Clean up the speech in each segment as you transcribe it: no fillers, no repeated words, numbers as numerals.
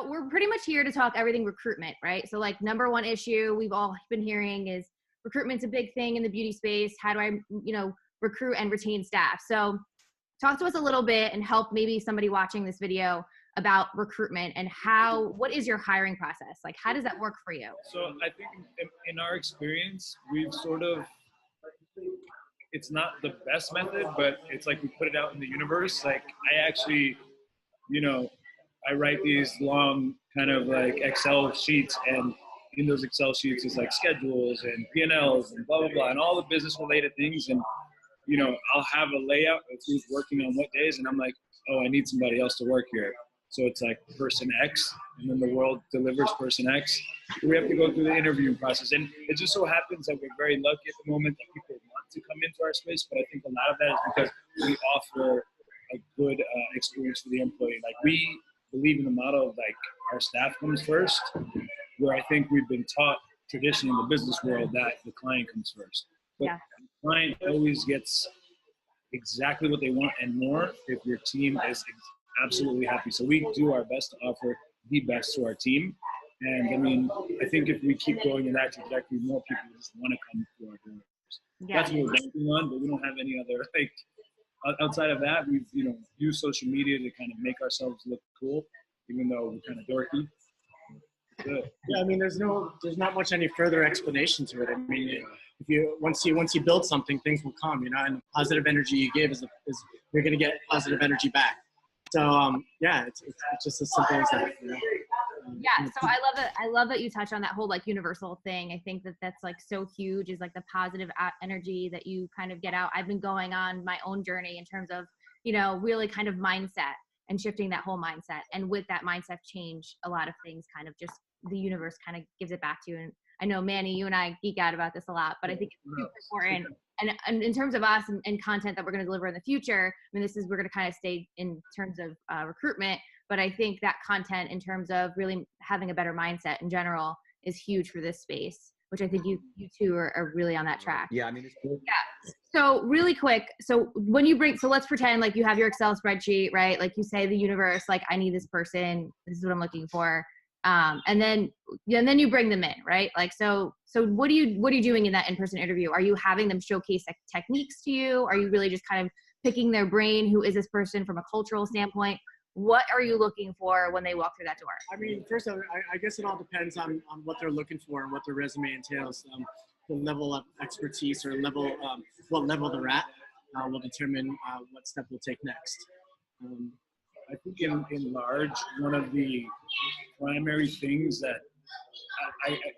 So we're pretty much here to talk everything recruitment, right? So like number one issue we've all been hearing is recruitment's a big thing in the beauty space. How do I, recruit and retain staff? So talk to us a little bit and help maybe somebody watching this video about recruitment and what is your hiring process? Like, how does that work for you? So I think in our experience, we've it's not the best method, but it's like we put it out in the universe. Like I actually, I write these long kind of like Excel sheets, and in those Excel sheets is like schedules and P&Ls and blah, blah, blah, and all the business related things. And, I'll have a layout of who's working on what days. And I'm like, oh, I need somebody else to work here. So it's like person X, and then the world delivers person X. We have to go through the interviewing process. And it just so happens that we're very lucky at the moment that people want to come into our space. But I think a lot of that is because we offer a good experience for the employee. Like we believe in the model of like our staff comes first, where I think we've been taught traditionally in the business world that the client comes first. But the client always gets exactly what they want and more if your team is absolutely happy. So we do our best to offer the best to our team. And I mean, I think if we keep going in that trajectory, more people just want to come to our doors. Yeah. That's what we're banking on, but we don't have any other, outside of that, we've, used social media to kind of make ourselves look cool, even though we're kind of dorky. Good. Yeah, I mean, there's not much any further explanation to it. I mean, once you build something, things will come, and the positive energy you give is you're going to get positive energy back. So it's just as simple as that. Yeah, so I love that you touch on that whole like universal thing. I think that's like so huge, is like the positive energy that you kind of get out. I've been going on my own journey in terms of, really kind of mindset and shifting that whole mindset. And with that mindset change, a lot of things kind of just the universe kind of gives it back to you. And I know, Manny, you and I geek out about this a lot, but I think it's super important. And in terms of us and content that we're going to deliver in the future, I mean, we're going to kind of stay in terms of recruitment, but I think that content in terms of really having a better mindset in general is huge for this space, which I think you two are really on that track. Yeah, I mean, it's cool. Yeah. So really quick, so let's pretend like you have your Excel spreadsheet, right? Like you say the universe, like I need this person, this is what I'm looking for. And then you bring them in, right? Like, so what are you doing in that in-person interview? Are you having them showcase techniques to you? Are you really just kind of picking their brain? Who is this person from a cultural standpoint? What are you looking for when they walk through that door? I mean, first, I guess it all depends on what they're looking for and what their resume entails. The level of expertise or what level they're at will determine what step we'll take next. I think in large, one of the primary things that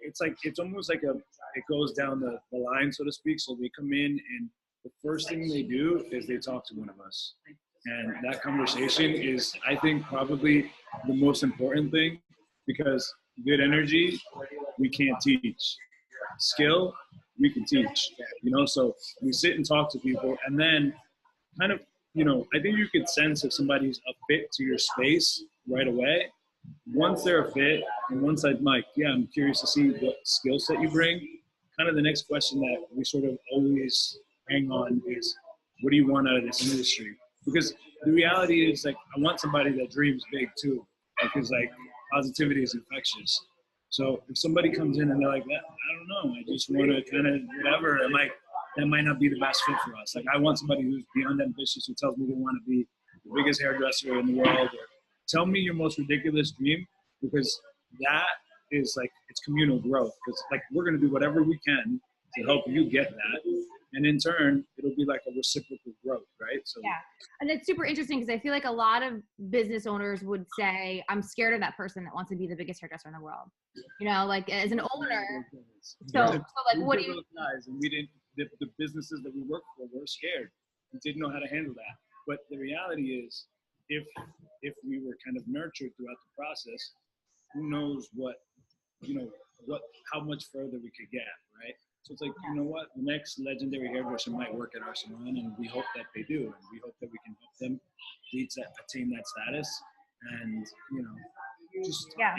it's almost like it goes down the line, so to speak. So they come in and the first thing they do is they talk to one of us. And that conversation is, I think, probably the most important thing, because good energy, we can't teach. Skill, we can teach, so we sit and talk to people, and then kind of, I think you could sense if somebody's a fit to your space right away. Once they're a fit, and once I'm like, I'm curious to see what skill set you bring, kind of the next question that we sort of always hang on is, what do you want out of this industry? Because the reality is, like, I want somebody that dreams big too, because like positivity is infectious. So if somebody comes in and they're like, I don't know, I just want to kind of whatever, I'm like, that might not be the best fit for us. Like, I want somebody who's beyond ambitious, who tells me they want to be the biggest hairdresser in the world, or tell me your most ridiculous dream, because that is like, it's communal growth. Because like, we're going to do whatever we can to help you get that. And in turn, it'll be like a reciprocal growth, right? So yeah, and it's super interesting because I feel like a lot of business owners would say, I'm scared of that person that wants to be the biggest hairdresser in the world. Like as an owner. So like, what do you? Guys, and we didn't. The businesses that we worked for were scared and didn't know how to handle that. But the reality is, if we were kind of nurtured throughout the process, who knows how much further we could get, right? So it's like, you know what, the next legendary hairdresser might work at our salon, and we hope that they do, and we hope that we can help them attain that status, and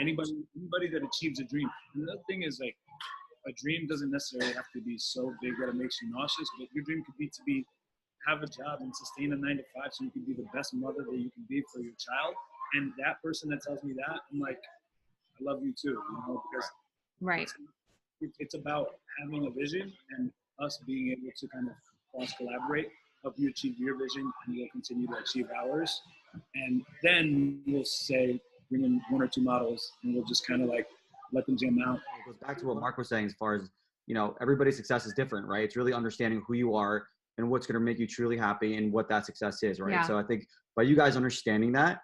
anybody that achieves a dream. And the other thing is, like, a dream doesn't necessarily have to be so big that it makes you nauseous, but your dream could be to have a job and sustain a 9-to-5, so you can be the best mother that you can be for your child, And that person that tells me that, I'm like, I love you too, because Right. it's about having a vision and us being able to kind of cross collaborate, help you achieve your vision, and we'll continue to achieve ours. And then we'll say, bring in 1 or 2 models, and we'll just kind of like let them jam out. It goes back to what Mark was saying as far as, everybody's success is different, right? It's really understanding who you are and what's going to make you truly happy and what that success is, right? Yeah. So I think by you guys understanding that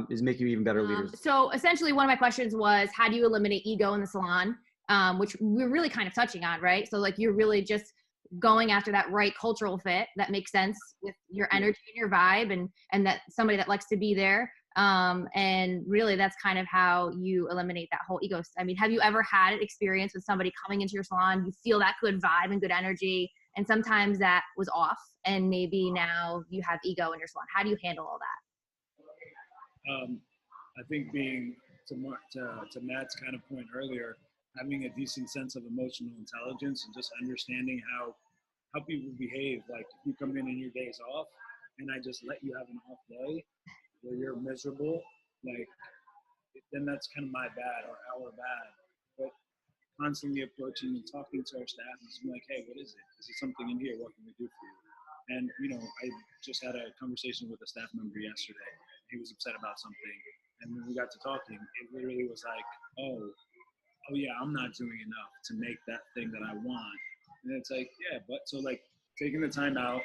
is making you even better leaders. So essentially one of my questions was, how do you eliminate ego in the salon? Which we're really kind of touching on, right? So like you're really just going after that right cultural fit that makes sense with your energy and your vibe and that somebody that likes to be there. And really that's kind of how you eliminate that whole ego. I mean, have you ever had an experience with somebody coming into your salon, you feel that good vibe and good energy, and sometimes that was off and maybe now you have ego in your salon? How do you handle all that? I think being to Matt's kind of point earlier, having a decent sense of emotional intelligence and just understanding how people behave. Like if you come in and your day's off and I just let you have an off day where you're miserable, like then that's kind of my bad or our bad. But constantly approaching and talking to our staff and just being like, hey, what is it? Is there something in here? What can we do for you? And, I just had a conversation with a staff member yesterday. He was upset about something. And when we got to talking, it literally was like, oh yeah, I'm not doing enough to make that thing that I want. And it's like, yeah, but so like taking the time out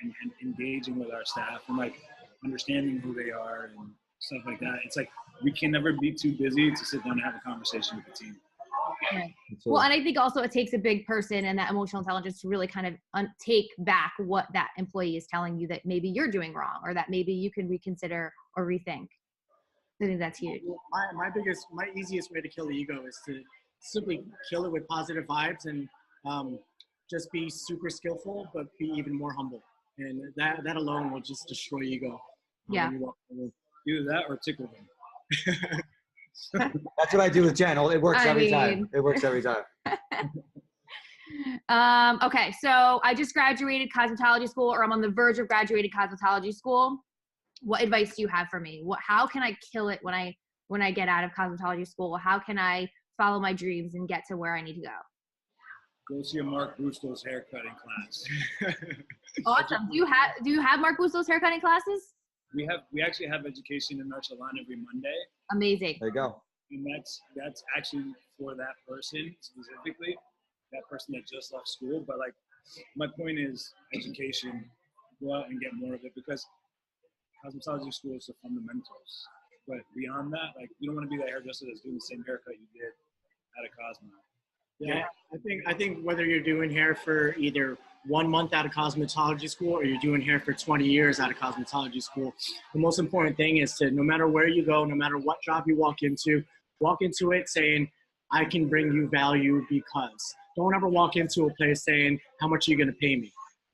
and engaging with our staff and like understanding who they are and stuff like that. It's like, we can never be too busy to sit down and have a conversation with the team. Right. Well, and I think also it takes a big person and that emotional intelligence to really kind of take back what that employee is telling you that maybe you're doing wrong or that maybe you can reconsider or rethink. I think that's huge. My easiest way to kill the ego is to simply kill it with positive vibes and just be super skillful, but be even more humble. And that alone will just destroy ego. Yeah. Either that or tickle them. That's what I do with Jen. It works every time. It works every time. Okay, so I just graduated cosmetology school, or I'm on the verge of graduating cosmetology school. What advice do you have for me? How can I kill it when I get out of cosmetology school? How can I follow my dreams and get to where I need to go? Go see a Mark Bustos haircutting class. Awesome. Do you have Mark Bustos haircutting classes? We actually have education in our salon every Monday. Amazing. There you go. And that's actually for that person specifically, that person that just left school. But like, my point is education. Go out and get more of it, because cosmetology school is the fundamentals. But beyond that, like, you don't want to be that hairdresser that's doing the same haircut you did at a Cosmo. Yeah, I think whether you're doing hair for either 1 month out of cosmetology school or you're doing hair for 20 years out of cosmetology school, the most important thing is to, no matter where you go, no matter what job you walk into it saying, I can bring you value because. Don't ever walk into a place saying, how much are you going to pay me?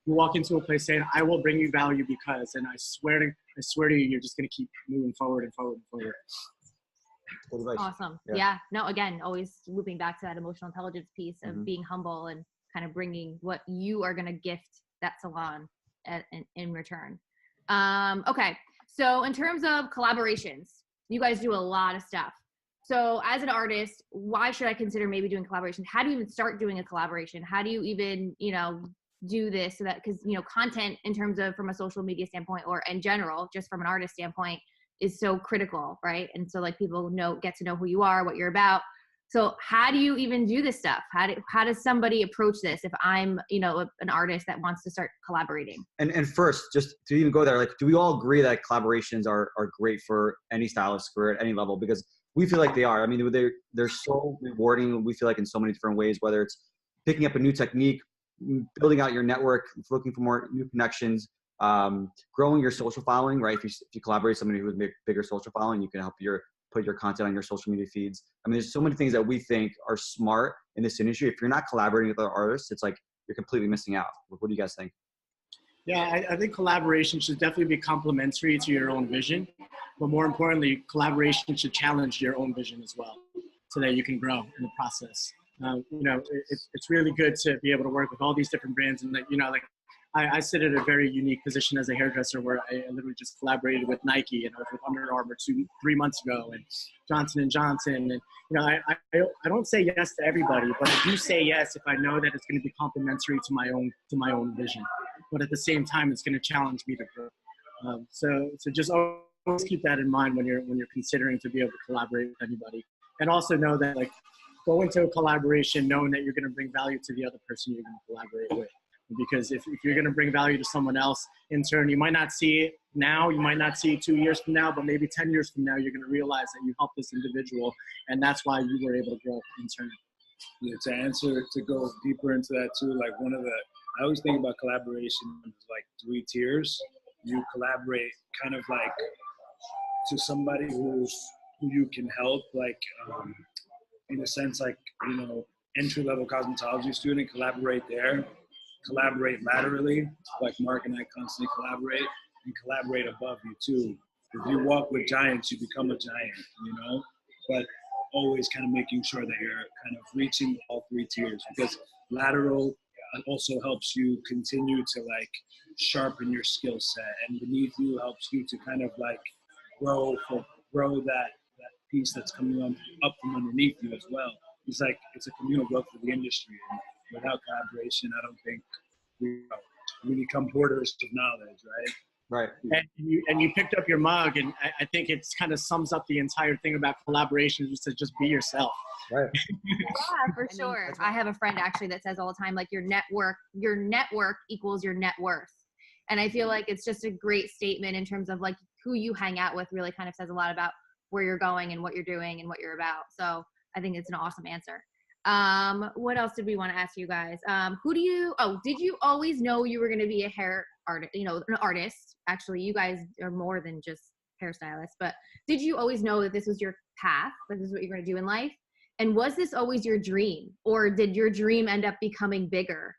You walk into a place saying, I will bring you value because, and I swear to you, you're just going to keep moving forward and forward and forward. Awesome. Yeah. No, again, always looping back to that emotional intelligence piece of being humble and kind of bringing what you are going to gift that salon in return. Okay. So in terms of collaborations, you guys do a lot of stuff. So as an artist, why should I consider maybe doing collaboration? How do you even start doing a collaboration? How do you even, do this so that, because, content in terms of from a social media standpoint or in general, just from an artist standpoint, is so critical, right? And so like people get to know who you are, what you're about. So how do you even do this stuff? How does somebody approach this if I'm, an artist that wants to start collaborating? And first, just to even go there, like, do we all agree that collaborations are great for any stylist career at any level? Because we feel like they are. I mean, they're so rewarding. We feel like in so many different ways, whether it's picking up a new technique, building out your network, looking for more new connections, growing your social following, right? If you collaborate with somebody who has a bigger social following, you can help put your content on your social media feeds. I mean, there's so many things that we think are smart in this industry. If you're not collaborating with other artists, it's like you're completely missing out. What do you guys think? Yeah, I think collaboration should definitely be complementary to your own vision, but more importantly, collaboration should challenge your own vision as well, so that you can grow in the process. It's really good to be able to work with all these different brands, and I sit in a very unique position as a hairdresser where I literally just collaborated with Nike and I was with Under Armour 3 months ago and Johnson and Johnson. And, you know, I don't say yes to everybody, but I do say yes if I know that it's going to be complementary to my own vision. But at the same time, it's going to challenge me to grow. So just always keep that in mind when you're considering to be able to collaborate with anybody. And also know that, like, go into a collaboration knowing that you're going to bring value to the other person you're going to collaborate with. Because if you're going to bring value to someone else, in turn, you might not see it now, you might not see it 2 years from now, but maybe 10 years from now, you're going to realize that you helped this individual, and that's why you were able to grow in turn. Yeah, to go deeper into that too, like I always think about collaboration as like 3 tiers. You collaborate kind of like to somebody who you can help, like in a sense, like, you know, entry-level cosmetology student, collaborate there. Collaborate laterally, like Mark and I constantly collaborate, and collaborate above you too. If you walk with giants, you become a giant, you know? But always kind of making sure that you're kind of reaching all 3 tiers, because lateral also helps you continue to like sharpen your skill set, and beneath you helps you to kind of like grow that piece that's coming up from underneath you as well. It's like it's a communal growth for the industry. And without collaboration, I don't think we become hoarders of knowledge, right? Right. And you picked up your mug, and I think it kind of sums up the entire thing about collaboration, is to just be yourself. Right. Yeah, for sure. I have a friend actually that says all the time, like, your network equals your net worth. And I feel like it's just a great statement in terms of like who you hang out with really kind of says a lot about where you're going and what you're doing and what you're about. So I think it's an awesome answer. What else did we want to ask you guys? Did you always know you were going to be a hair artist, you know, an artist? Actually, you guys are more than just hairstylists, but did you always know that this was your path, that this is what you're going to do in life? And was this always your dream, or did your dream end up becoming bigger?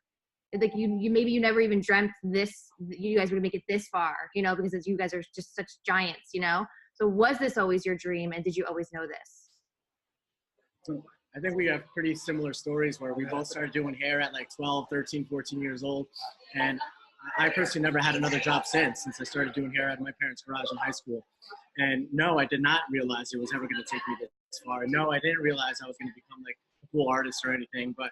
Like you maybe you never even dreamt you guys would make it this far, you know, because you guys are just such giants, you know? So was this always your dream, and did you always know this? I think we have pretty similar stories where we both started doing hair at like 12, 13, 14 years old. And I personally never had another job since I started doing hair at my parents' garage in high school. And no, I did not realize it was ever going to take me this far. No, I didn't realize I was going to become like a cool artist or anything. But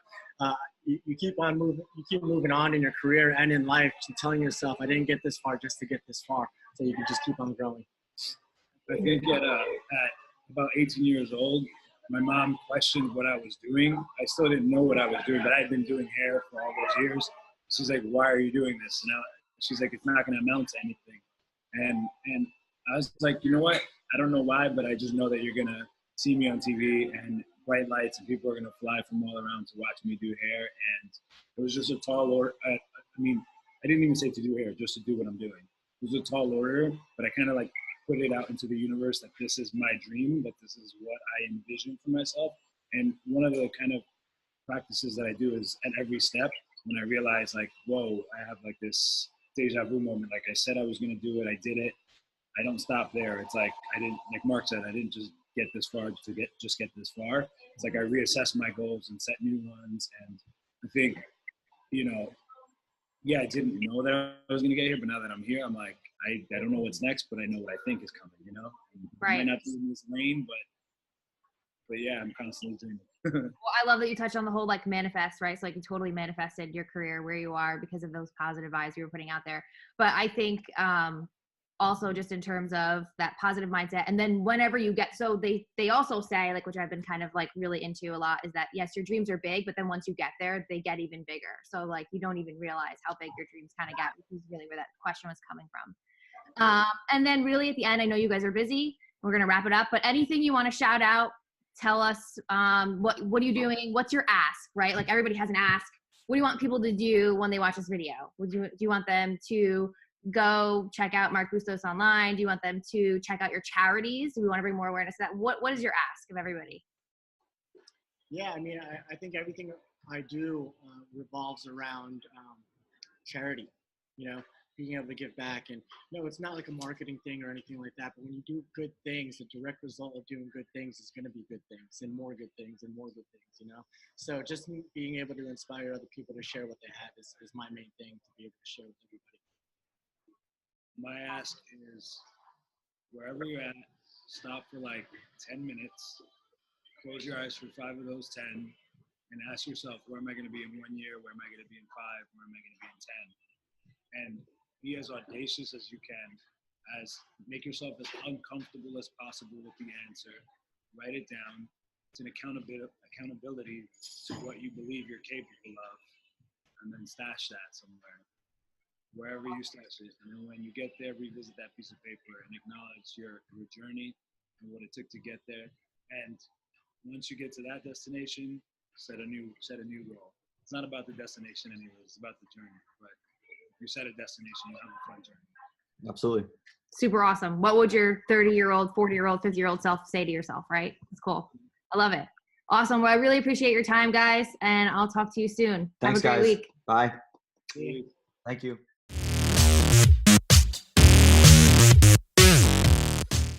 you keep on moving, you keep moving on in your career and in life, telling yourself, I didn't get this far just to get this far. So you can just keep on growing. I think at about 18 years old, my mom questioned what I was doing. I still didn't know what I was doing, but I had been doing hair for all those years. She's like, why are you doing this? And she's like, it's not going to amount to anything. And I was like, you know what? I don't know why, but I just know that you're going to see me on TV and bright lights, and people are going to fly from all around to watch me do hair. And it was just a tall order. I mean, I didn't even say to do hair, just to do what I'm doing. It was a tall order, but I kind of like put it out into the universe that this is my dream, that this is what I envision for myself. And one of the kind of practices that I do is at every step, when I realize like, whoa, I have like this deja vu moment. Like I said I was going to do it, I did it. I don't stop there. It's like, I didn't, like Mark said, I didn't just get this far to get this far. It's like I reassess my goals and set new ones. And I think, you know, yeah, I didn't know that I was going to get here, but now that I'm here, I'm like, I don't know what's next, but I know what I think is coming, you know? Right. I might not be in this lane, but yeah, I'm constantly dreaming. Well, I love that you touched on the whole like manifest, right? So like you totally manifested your career where you are because of those positive vibes you were putting out there. But I think also just in terms of that positive mindset, and then whenever you get, so they also say, like, which I've been kind of like really into a lot, is that yes, your dreams are big, but then once you get there, they get even bigger. So like you don't even realize how big your dreams kind of get, which is really where that question was coming from. And then really at the end, I know you guys are busy. We're going to wrap it up, but anything you want to shout out, tell us, what are you doing? What's your ask, right? Like everybody has an ask. What do you want people to do when they watch this video? Do you want them to go check out Mark Bustos online? Do you want them to check out your charities? Do we want to bring more awareness to that? What is your ask of everybody? Yeah, I mean, I think everything I do revolves around charity. You know, being able to give back. And no, it's not like a marketing thing or anything like that, but when you do good things, the direct result of doing good things is going to be good things and more good things and more good things, you know? So just being able to inspire other people to share what they have is my main thing, to be able to share with everybody. My ask is, wherever you're at, stop for like 10 minutes, close your eyes for 5 of those 10, and ask yourself, where am I going to be in 1 year? Where am I going to be in 5? Where am I going to be in 10? And be as audacious as you can, make yourself as uncomfortable as possible with the answer. Write it down. It's an accountability to what you believe you're capable of, and then stash that somewhere, wherever you stash it. And then when you get there, revisit that piece of paper and acknowledge your journey and what it took to get there. And once you get to that destination, set a new goal. It's not about the destination anymore. It's about the journey. But if you set a destination, you have a fun journey. Absolutely. Super awesome. What would your 30-year-old, 40-year-old, 50-year-old self say to yourself, right? It's cool. I love it. Awesome. Well, I really appreciate your time, guys, and I'll talk to you soon. Thanks, have a great guys. week. Bye. See you. Thank you.